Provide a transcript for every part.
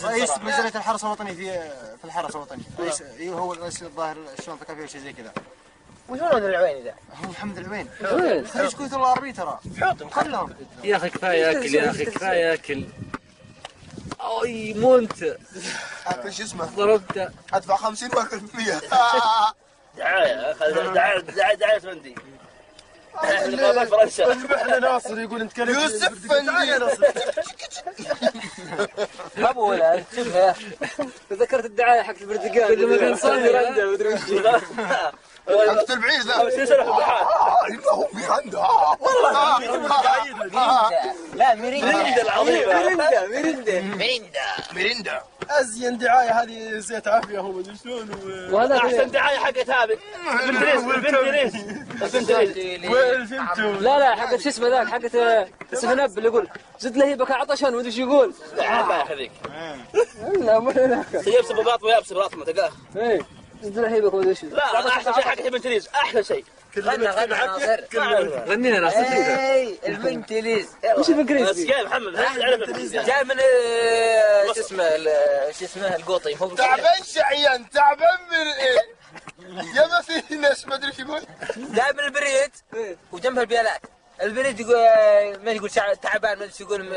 رئيس ميزانية الحرس الوطني في الحرس الوطني. رئيس هو الرئيس الظاهر الشؤون الثقافية شيء زي كذا. وش هو العويني ذا؟ هو محمد العوين. خريج كلية الغربية ترى. خلهم. يا اخي كفايه ياكل، يا اخي كفايه ياكل. اي مونت اكل شو اسمه؟ ضربته. ادفع 50 واكل 100. دعاية فندي. مقابل فرنسا. احنا ناصر يقول نتكلم. يوسف فندي. ابو ولا شوفها. تذكرت الدعاية حق البرتقال. كل ما كان صاير ميرندا مدري وش. حقت البعيد ذا. 50 سنة في البحار. انه ميرندا. والله لا ميرندا العظيمة. ميرندا. ازين دعاية هذه زيت عافية هو مدري شلون. وهذا احسن دعاية حقت هذه. لا حقت شو اسمه ذاك، حقت سفنب اللي يقول زد لهيبك عطشان مدري شو يقول. لا هذيك. لا مو هذاك. يبس بباط ويابس براس ما تلقاه. ايه زد لهيبك مدري شو. لا احسن شيء حقت ابن تريز، احلى شيء. غنى ناصر. غنينا ناصر. اي البنت ليز. وش الانجليزي؟ جاي محمد جاي من شو اسمه القوطي. تعبان شعيان، تعبان من ايه؟ يا ما في ناس ما ادري ايش يقول. جاي من البريد وجنبها البيالات. البريد يقول ما يقول تعبان ما ادري او يقول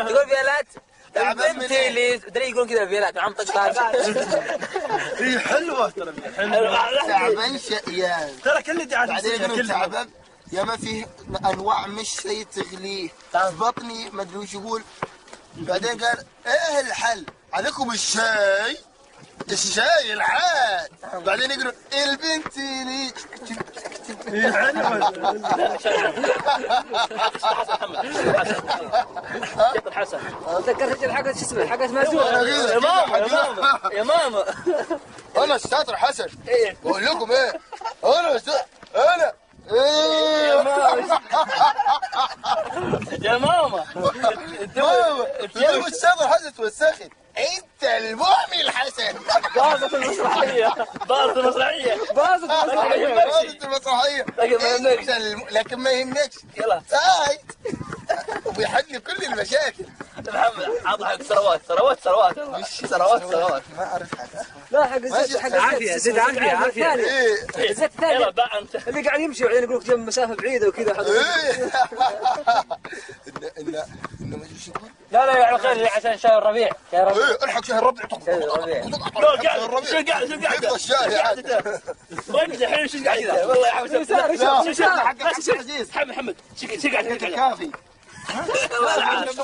يقول بيالات. تعبان من ايه؟ دري يقولون كذا بيالات عم طقطق. هي حلوة ترى. تعبان شعيان. ترى كل دعاية بعدين يقولون تعبان يا ما فيه انواع مش شيء تغليه في بطني ما ادري وش يقول. بعدين قال ايه الحل عليكم الشاي العاد. بعدين يقولون البنت لي حسن تذكرت الحلقة شو اسمه حلقة مرزوق. يا ماما انا الشاطر حسن. بقول لكم ايه انا يا ماما يا الشاطر حسن توسخت. انت المؤمن حسن. باظت المسرحية. لكن ما يهمكش. يلا سايد وبيحل كل المشاكل. محمد عطى ثروات ما اعرف حاجه. لا حق عافية زد عافية. ايه زد الثاني اللي قاعد يمشي وبعدين يقول لك جنب مسافة بعيدة وكذا. ايه انه ما ايش يقول. لا يا خير عشان شهر الربيع. ايه الحق شهر الربيع. شو قاعد الشاي وانت الحين شو قاعد والله يا حمد محمد شو قاعد كافي. والله